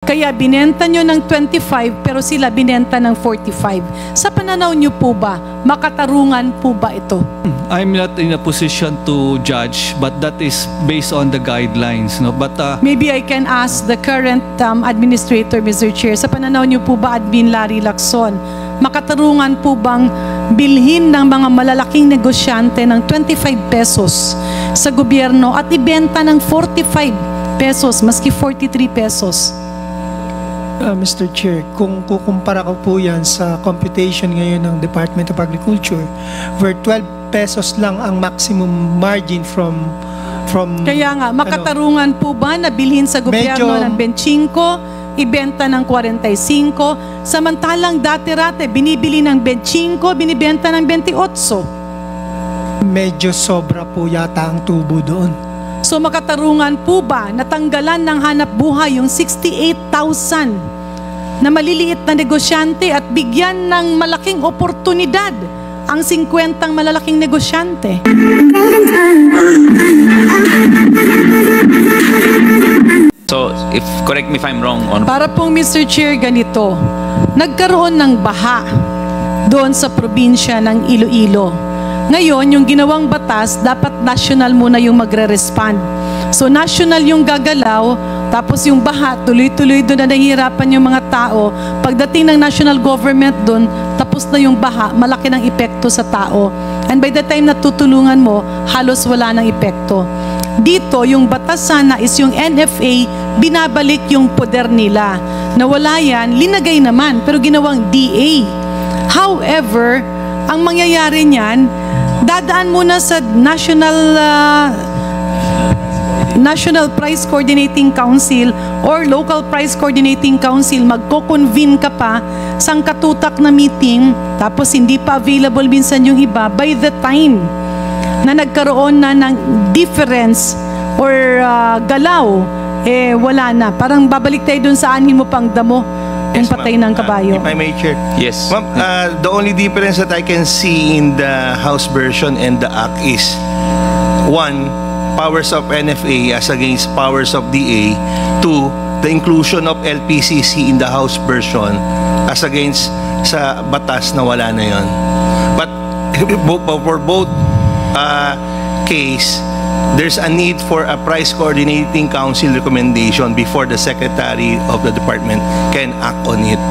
Kaya binenta nyo ng 25 pero sila binenta ng 45. Sa pananaw nyo po ba, makatarungan po ba ito? I'm not in a position to judge, but that is based on the guidelines. No? But Maybe I can ask the current administrator, Mr. Chair. Sa pananaw nyo po ba, Admin Larry Lacson, makatarungan po bang bilhin ng mga malalaking negosyante ng 25 pesos sa gobyerno at ibenta ng 45 pesos, maski 43 pesos? Mr. Chair, kung kukumpara ko po yan sa computation ngayon ng Department of Agriculture, where 12 pesos lang ang maximum margin from Kaya nga, makatarungan po ba na bilhin sa gobyerno ng 25, ibenta ng 45, samantalang dati-rate binibili ng 25, binibenta ng 28? Medyo sobra po yata ang tubo doon. So makatarungan po ba natanggalan ng hanap buhay yung 68,000 na maliliit na negosyante at bigyan ng malaking oportunidad ang 50 malalaking negosyante? So, correct me if I'm wrong on... Para pong Mr. Chair, ganito, nagkaroon ng baha doon sa probinsya ng Iloilo. Ngayon, yung ginawang batas, dapat national muna yung magre-respond. So, national yung gagalaw, tapos yung baha, tuloy-tuloy doon na nahihirapan yung mga tao. Pagdating ng national government doon, tapos na yung baha, malaki ng epekto sa tao. And by the time na tutulungan mo, halos wala ng epekto. Dito, yung batas sana is yung NFA, binabalik yung poder nila. Nawala yan, linagay naman, pero ginawang DA. However, ang mangyayari niyan, dadaan muna sa National Price Coordinating Council or Local Price Coordinating Council, magko-convene ka pa sa katutak na meeting, tapos hindi pa available minsan yung iba. By the time na nagkaroon na ng difference or galaw, wala na. Parang babalik tayo dun sa anin mo pang damo, yung patay ng kabayo. If I may, Chair. Yes. Ma'am, the only difference that I can see in the House version and the Act is, one, powers of NFA as against powers of DA. Two, the inclusion of LPCC in the House version as against sa batas na wala na yon. But for both case, there's a need for a price coordinating council recommendation before the secretary of the department can act on it.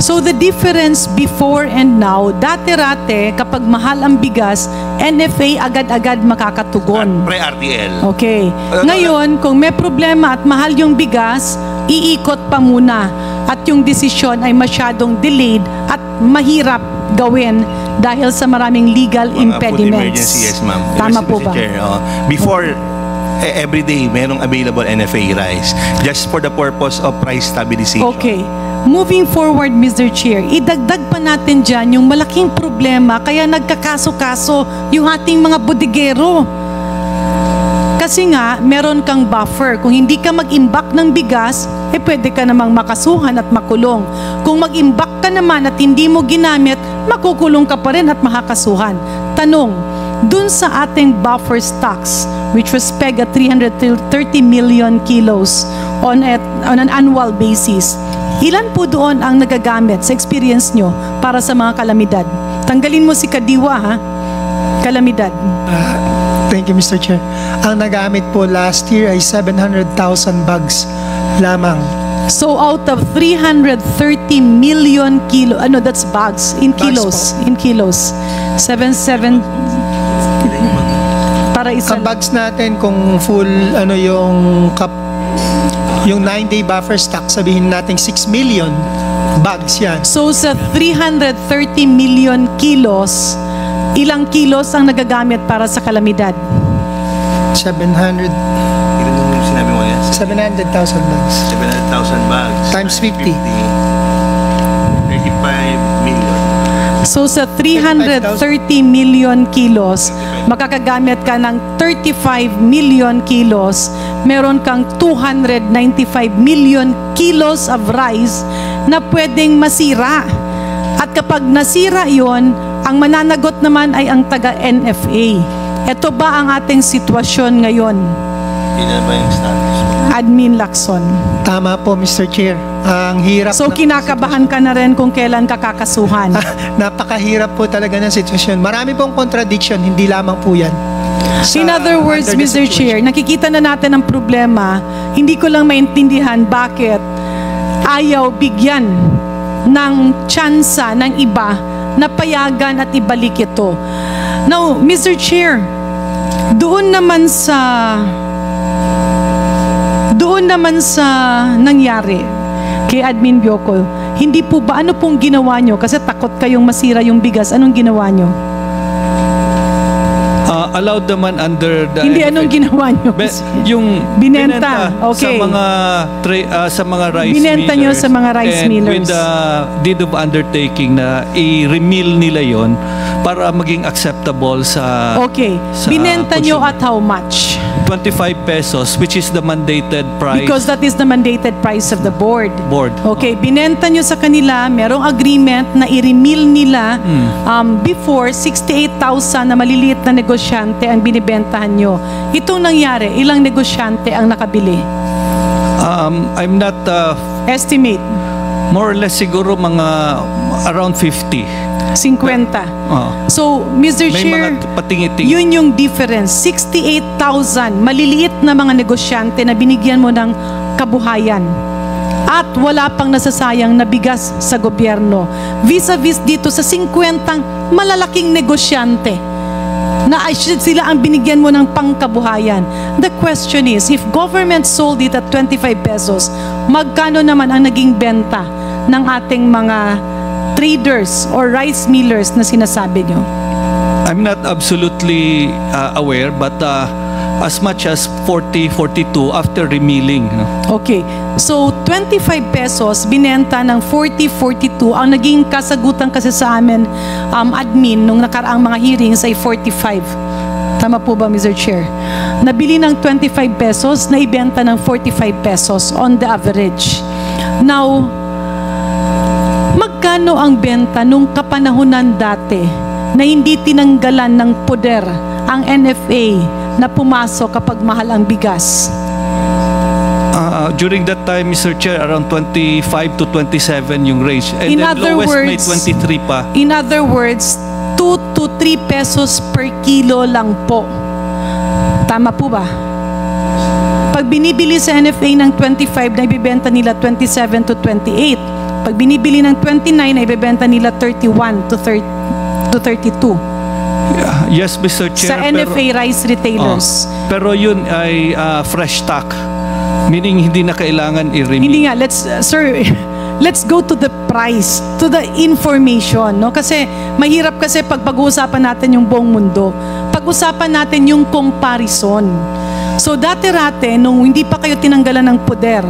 So the difference before and now, dati-rate kapag mahal ang bigas, NFA agad-agad makakatugon. Pre-RTL. Okay. Ngayon, kung may problema at mahal yung bigas, iikot pa muna at yung desisyon ay masyadong delayed at mahirap gawin dahil sa maraming legal impediments. Food emergency, yes, ma'am. Tama po ba? Chair, before, every day, merong available NFA rice just for the purpose of price stabilization. Okay. Moving forward, Mr. Chair, idagdag pa natin dyan yung malaking problema kaya nagkakaso-kaso yung ating mga bodigero. Kasi nga, meron kang buffer. Kung hindi ka mag-imbak ng bigas, pwede ka namang makasuhan at makulong. Kung mag-imbak ka naman at hindi mo ginamit, makukulong ka pa rin at makakasuhan. Tanong, dun sa ating buffer stocks, which was pegged at 330 million kilos on an annual basis, ilan po doon ang nagagamit sa experience nyo para sa mga kalamidad? Tanggalin mo si Kadiwa, ha? Kalamidad. Thank you, Mr. Chair. Ang nagamit po last year ay 700,000 bags lamang. So out of 330 million kilo, that's bags, in kilos. In kilos. 7 para isa. Ang bags natin kung full, yung 9-day buffer stock, sabihin natin 6 million bags yan. So sa 330 million kilos, ilang kilos ang nagagamit para sa kalamidad? 700,000 bags. 700,000 bags. Times 50. 35 million. So sa 330 million kilos, makakagamit ka ng 35 million kilos, meron kang 295 million kilos of rice na pwedeng masira. At kapag nasira yon, ang mananagot naman ay ang taga-NFA. Ito ba ang ating sitwasyon ngayon? Kailan ba yung status? Admin Lacson. Tama po, Mr. Chair. Ang hirap So ng kinakabahan ka na rin kung kailan ka kakasuhan. napakahirap po talaga ng sitwasyon. Marami pong contradiction, hindi lamang po yan. In other words, under the Mr. Chair, situation. nakikita na natin ang problema. Hindi ko lang maintindihan bakit ayaw bigyan ng tsansa ng iba na payagan at ibalik ito. Now, Mr. Chair, doon naman sa nangyari kay Admin Bioco, hindi po ba, ano pong ginawa nyo? Kasi takot kayong masira yung bigas. Anong ginawa nyo? Allowed naman under the Hindi, NFA. anong ginawa nyo? Yung Binenta. Okay. sa mga rice Binenta nyo millers sa mga rice and millers. with the deed of undertaking na i-remill nila yon para maging acceptable sa Okay. sa Binenta nyo consumer. at how much? 25 pesos, which is the mandated price. Because that is the mandated price of the board. Board. Okay, binenta nyo sa kanila, merong agreement na i-remill nila before 68,000 na maliliit na negosyante ang binibentahan nyo. Itong nangyari, ilang negosyante ang nakabili? I'm not Estimate, more or less siguro mga around 50. 50. So, Mr. May Chair, mga patingiting. yun yung difference. 68,000 maliliit na mga negosyante na binigyan mo ng kabuhayan. At wala pang nasasayang na bigas sa gobyerno. Vis-a-vis dito sa 50 malalaking negosyante na sila ang binigyan mo ng pangkabuhayan. The question is, if government sold it at 25 pesos, magkano naman ang naging benta ng ating mga traders or rice millers na sinasabi nyo? I'm not absolutely aware, but as much as 40, 42 after remilling. Okay. So, 25 pesos binenta ng 40, 42. Ang naging kasagutan kasi sa amin, admin, nung nakaraang mga hearings ay 45. Tama po ba, Mr. Chair? Nabili ng 25 pesos, na ibenta ng 45 pesos on the average. Now, magkano ang benta nung kapanahunan dati na hindi tinanggalan ng poder ang NFA na pumasok kapag mahal ang bigas? During that time, Mr. Chair, around 25 to 27 yung range. And In then other lowest may words, 23 pa. In other words, 2 to 3 pesos per kilo lang po. Tama po ba? Pag binibili sa NFA ng 25, na ibibenta nila 27 to 28. Pag binibili ng 29, na ibibenta nila 31 to 32. Yes, Mr. Chair. Sa NFA rice retailers. Pero yun ay fresh stock. Meaning hindi na kailangan i-remit. Hindi nga, let's go to the price, to the information, no? Kasi mahirap kasi pag pag-uusapan natin yung buong mundo. Pag-usapan natin yung comparison. So dati-rate, nung hindi pa kayo tinanggalan ng poder,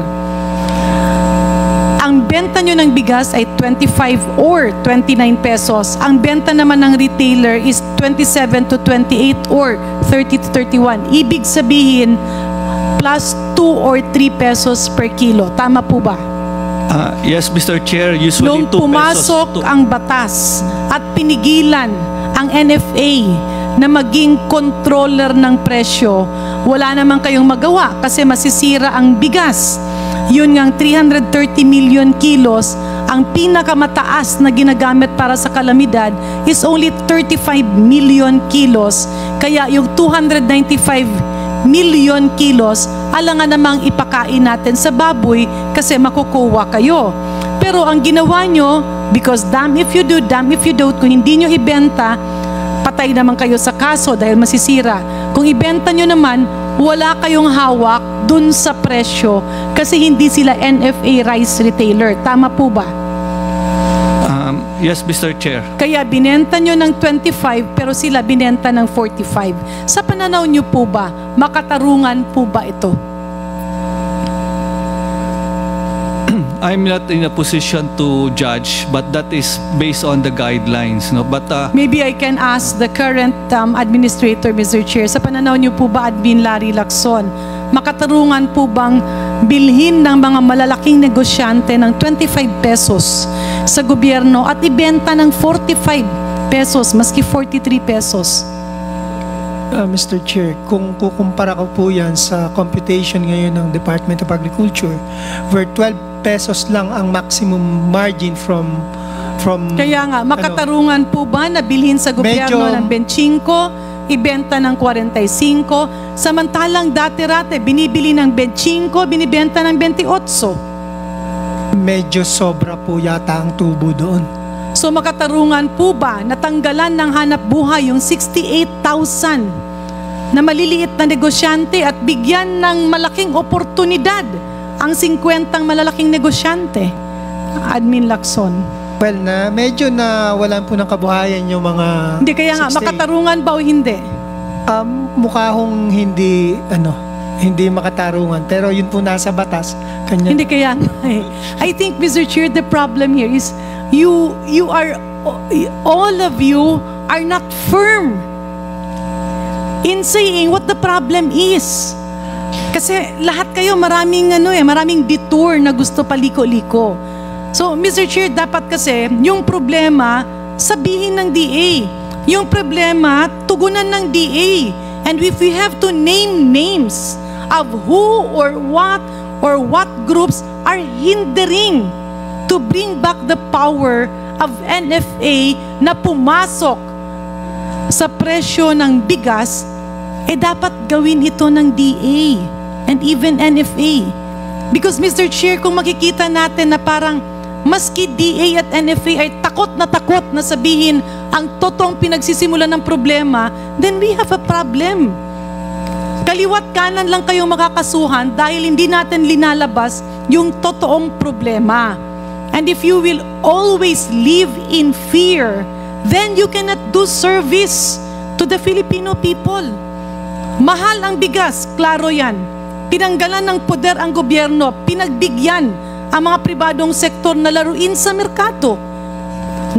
ang benta nyo ng bigas ay 25 or 29 pesos. Ang benta naman ng retailer is 27 to 28 or 30 to 31. Ibig sabihin, plus 2 or 3 pesos per kilo. Tama po ba? Yes, Mr. Chair. Usually Nung 2 pumasok pesos. ang batas at pinigilan ang NFA na maging controller ng presyo, wala naman kayong magawa kasi masisira ang bigas. Yun ngang 330 million kilos, ang pinakamataas na ginagamit para sa kalamidad is only 35 million kilos. Kaya yung 295 million kilos, alangan namang ipakain natin sa baboy kasi makukuha kayo. Pero ang ginawa nyo, because damn if you do, damn if you don't, kung hindi nyo ibenta, patay naman kayo sa kaso dahil masisira. Kung ibenta nyo naman, wala kayong hawak dun sa presyo kasi hindi sila NFA rice retailer. Tama po ba? Yes, Mr. Chair. Kaya binenta nyo ng 25 pero sila binenta ng 45. Sa pananaw nyo po ba, makatarungan po ba ito? I'm not in a position to judge, but that is based on the guidelines. No? But Maybe I can ask the current administrator, Mr. Chair. Sa pananaw niyo po ba, Admin Larry Lacson, makatarungan po bang bilhin ng mga malalaking negosyante ng 25 pesos sa gobyerno at ibenta ng 45 pesos, maski 43 pesos? Mr. Chair, kung kukumpara ko po yan sa computation ngayon ng Department of Agriculture, where 12 pesos lang ang maximum margin from Kaya nga, makatarungan po ba na bilhin sa gobyerno Medyo- ng 25, ibenta ng 45, samantalang dati-rate, binibili ng 25, binibenta ng 28. medyo sobra po yata ang tubo doon. So makatarungan po ba natanggalan ng hanap buhay yung 68,000 na maliliit na negosyante at bigyan ng malaking oportunidad ang 50 malalaking negosyante? Admin Lacson. Well, medyo na walan po ng kabuhayan yung mga Hindi, kaya nga, 68. makatarungan ba o hindi? Mukha hong hindi makatarungan. Pero yun po nasa batas. Kanya. Hindi, kaya nga eh. I think, Mr. Chair, the problem here is you are, all of you are not firm in saying what the problem is. Kasi lahat kayo maraming detour na gusto paliko-liko. So, Mr. Chair, dapat kasi yung problema sabihin ng DA. Yung problema tugunan ng DA. And if we have to name names of who or what groups are hindering to bring back the power of NFA na pumasok sa presyo ng bigas, dapat gawin ito ng DA and even NFA. Because Mr. Chair, kung makikita natin na parang maski DA at NFA ay takot na sabihin ang totoong pinagsisimulan ng problema, then we have a problem. Kaliwat kanan lang kayong makakasuhan dahil hindi natin linalabas yung totoong problema. And if you will always live in fear, then you cannot do service to the Filipino people. Mahal ang bigas, klaro yan. Pinanggalan ng poder ang gobyerno, pinagbigyan ang mga pribadong sektor na laruin sa merkado.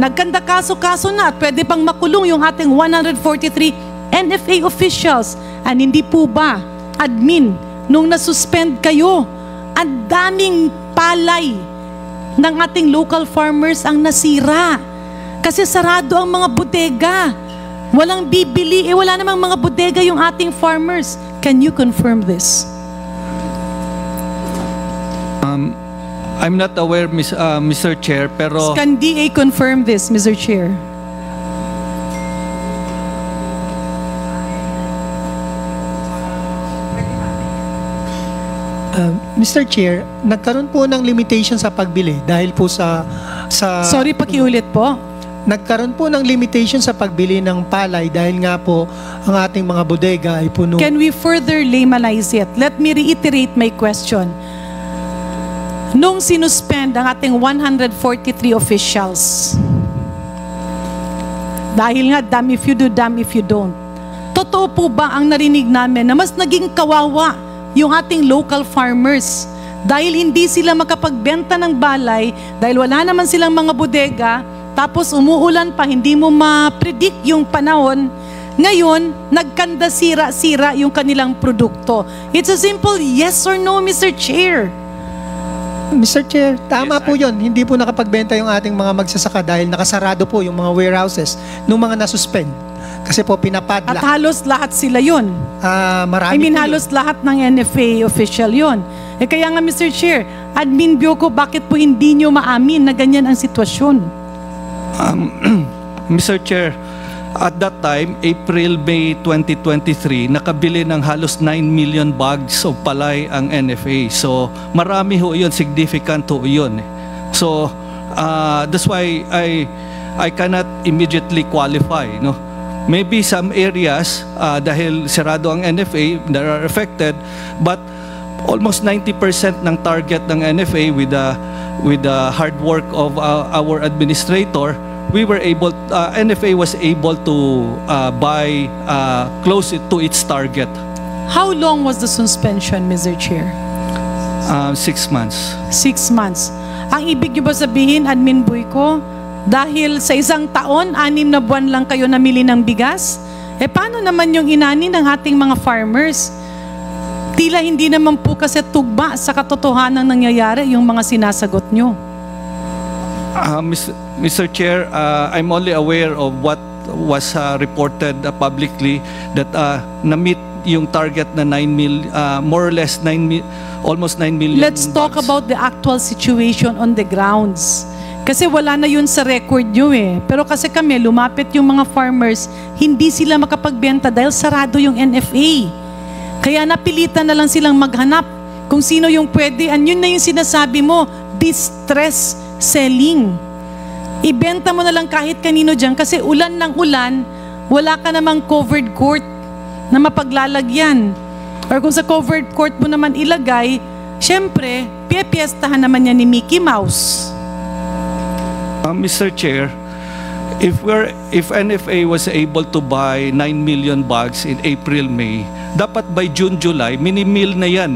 Nagkanda kaso-kaso na at pwede pang makulong yung ating 143 NFA officials. And hindi po ba, admin, nung nasuspend kayo, ang daming palay ng ating local farmers ang nasira. Kasi sarado ang mga bodega. Walang bibili, wala namang mga bodega yung ating farmers. Can you confirm this? I'm not aware, Mr. Chair, pero Can DA confirm this, Mr. Chair? Mr. Chair, nagkaroon po ng limitation sa pagbili dahil po sa Sorry, pakiulit po. nagkaroon po ng limitation sa pagbili ng palay dahil nga po ang ating mga bodega ay puno. Can we further laymanize it? Let me reiterate my question. Nung sinuspend ang ating 143 officials, dahil nga, damn if you do, damn if you don't, totoo po ba ang narinig namin na mas naging kawawa yung ating local farmers dahil hindi sila makapagbenta ng balay, dahil wala naman silang mga bodega, tapos umuulan pa, hindi mo ma-predict yung panahon. Ngayon, nagkanda sira-sira yung kanilang produkto. It's a simple yes or no, Mr. Chair. Mr. Chair, tama po yun. Hindi po nakapagbenta yung ating mga magsasaka dahil nakasarado po yung mga warehouses nung mga nasuspend. Kasi po At pinapadla. halos lahat sila yun. Marami I mean, po yun. halos lahat ng NFA official yon. Kaya nga, Mr. Chair, Admin Bioco, bakit po hindi nyo maamin na ganyan ang sitwasyon? Mr. Chair, at that time, April-May 2023, nakabili ng halos 9 million bags of palay ang NFA. So, marami ho yun, significant ho yun. So, that's why I cannot immediately qualify, no? Maybe some areas, dahil sirado ang NFA, that are affected, but almost 90% ng target ng NFA with the hard work of our administrator, we were able, NFA was able to buy close to its target. How long was the suspension, Mr. Chair? 6 months. 6 months. Ang ibig nyo ba sabihin, Admin Buyko, dahil sa isang taon, 6 na buwan lang kayo namili ng bigas? Paano naman yung inani ng ating mga farmers? Tila hindi naman po kasi tugma sa katotohanan nangyayari yung mga sinasagot nyo. Mr. Chair, I'm only aware of what was reported publicly that na-meet yung target na more or less almost 9 million Let's talk bags. about the actual situation on the grounds. Kasi wala na yun sa record nyo eh. Pero kasi kami, lumapit yung mga farmers, hindi sila makapagbenta dahil sarado yung NFA. Kaya napilitan na lang silang maghanap kung sino yung pwede. And yun na yung sinasabi mo, distress selling. Ibenta mo na lang kahit kanino dyan kasi ulan ng ulan, wala ka namang covered court na mapaglalagyan. Or kung sa covered court mo naman ilagay, syempre, piestahan naman yan ni Mickey Mouse. Mr. Chair, if NFA was able to buy 9 million bags in April, May, dapat by June, July, mini-mill na yan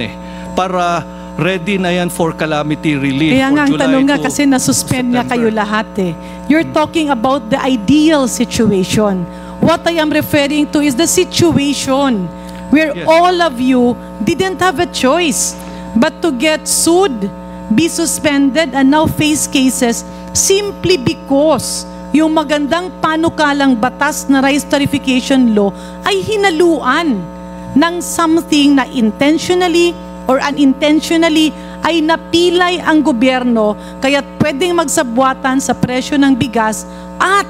para ready na yan for calamity relief. Kaya nga, ang July tanong nga to kasi nasuspend nga September. kayo lahat eh. You're talking about the ideal situation. What I am referring to is the situation where Yes. all of you didn't have a choice but to get sued, be suspended, and now face cases simply because yung magandang panukalang batas na rice tarification law ay hinaluan ng something na intentionally or unintentionally ay napilay ang gobyerno kaya pwedeng magsabwatan sa presyo ng bigas at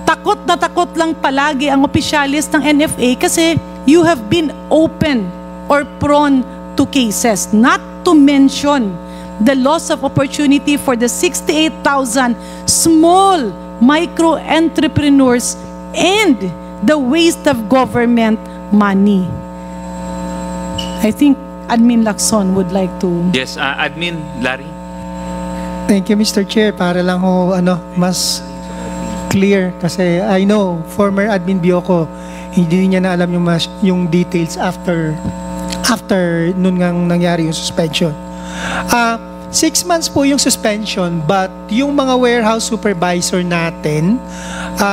takot na takot lang palagi ang opisyalis ng NFA kasi you have been open or prone to cases. Not to mention the loss of opportunity for the 68,000 small micro-entrepreneurs and the waste of government money. I think Admin Lacson would like to... Yes, Admin Larry. Thank you, Mr. Chair. Para lang ho, mas clear. Kasi I know, former Admin Bioco, hindi niya na alam yung details after nun ngang nangyari yung suspension. 6 months po yung suspension, but yung mga warehouse supervisor natin,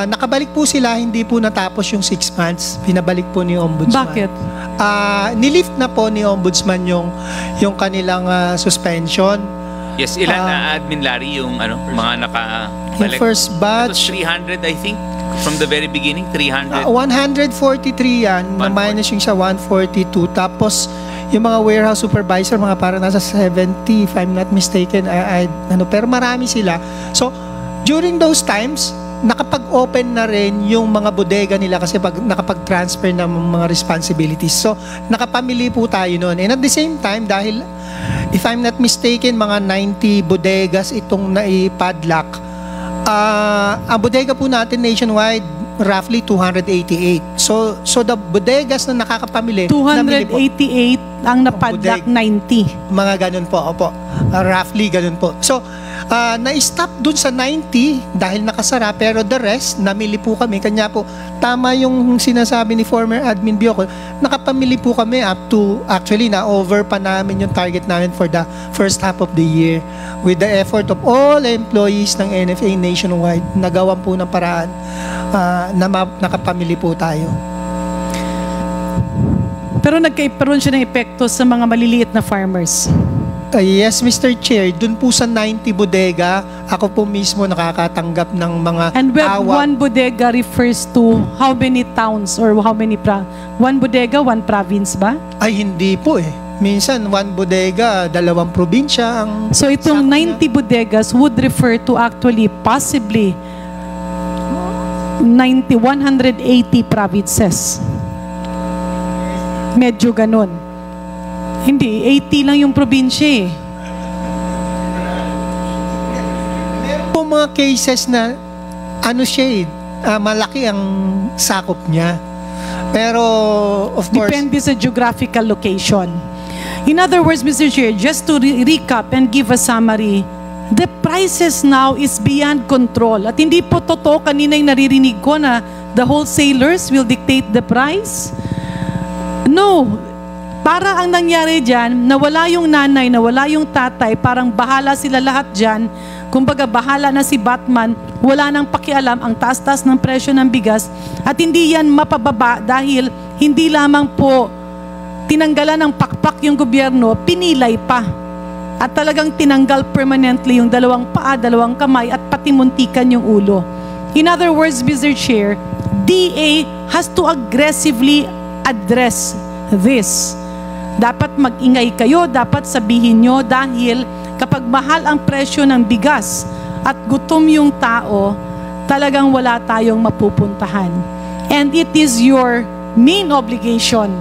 nakabalik po sila, hindi po natapos yung 6 months. Pinabalik po ni Ombudsman. Bakit? Nilift na po ni Ombudsman yung kanilang suspension. Yes, ilan na Admin Larry yung mga Yung first It was batch, 300, I think, from the very beginning, 300. 143 yan, na minus yung sa 142. Tapos, yung mga warehouse supervisor, mga para nasa 70, if I'm not mistaken. Pero marami sila. So, during those times, nakapag-open na rin yung mga bodega nila kasi nakapag-transfer ng mga responsibilities. So, nakapamili po tayo noon. And at the same time, dahil, if I'm not mistaken, mga 90 bodegas itong naipadlock, ang bodega po natin nationwide, roughly 288. So the bodegas na nakakapamili, namili po. 288 ang napadlock 90. Mga ganun po, opo. Roughly ganun po. So, na-stop dun sa 90 dahil nakasara, pero the rest, namili po kami. Kanya po, tama yung sinasabi ni former Admin Bioco, nakapamili po kami up to, actually, na-over pa namin yung target namin for the first half of the year. With the effort of all employees ng NFA nationwide, nagawan po ng paraan na nakapamili po tayo. Pero nagkaroon siya ng epekto sa mga maliliit na farmers. Yes, Mr. Chair. Dun po sa 90 bodega, ako po mismo nakakatanggap ng mga And tawag. one bodega refers to how many towns or how many one bodega, one province ba? Ay, hindi po eh. Minsan, one bodega, 2 probinsya ang... So itong sakop 90 bodegas would refer to actually possibly 180 provinces. Medyo ganun. Hindi, 80 lang yung probinsya eh. Meron po mga cases na siya malaki ang sakop niya. Pero, of course... Depende sa geographical location. In other words, Mr. Chair, just to recap and give a summary, the prices now is beyond control. At hindi po totoo, kanina yung naririnig ko na the wholesalers will dictate the price. No. Para ang nangyari dyan, nawala yung nanay, nawala yung tatay, parang bahala sila lahat dyan. Kumbaga, bahala na si Batman, wala nang pakialam ang taas-taas ng presyo ng bigas at hindi yan mapababa dahil hindi lamang po tinanggalan ng pakpak yung gobyerno, pinilay pa. At talagang tinanggal permanently yung 2 paa, 2 kamay at pati muntikan yung ulo. In other words, Mr. Chair, DA has to aggressively address this. Dapat mag-ingay kayo, dapat sabihin nyo dahil kapag mahal ang presyo ng bigas at gutom yung tao, talagang wala tayong mapupuntahan. And it is your main obligation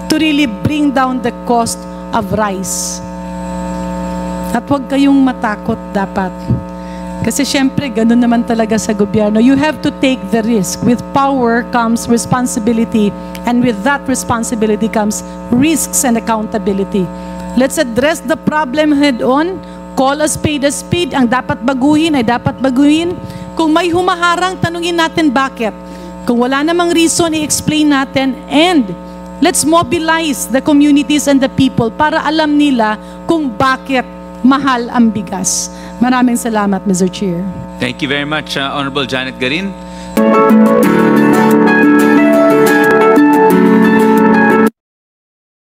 to really bring down the cost of rice. At huwag kayong matakot dapat. Kasi syempre, ganun naman talaga sa gobyerno. You have to take the risk. With power comes responsibility. And with that responsibility comes risks and accountability. Let's address the problem head on. Call a spade a spade. Ang dapat baguhin ay dapat baguhin. Kung may humaharang, tanungin natin bakit. Kung wala namang reason, i-explain natin. And let's mobilize the communities and the people para alam nila kung bakit mahal ang bigas. Maraming salamat, Mr. Chair. Thank you very much, Honorable Janet Garin.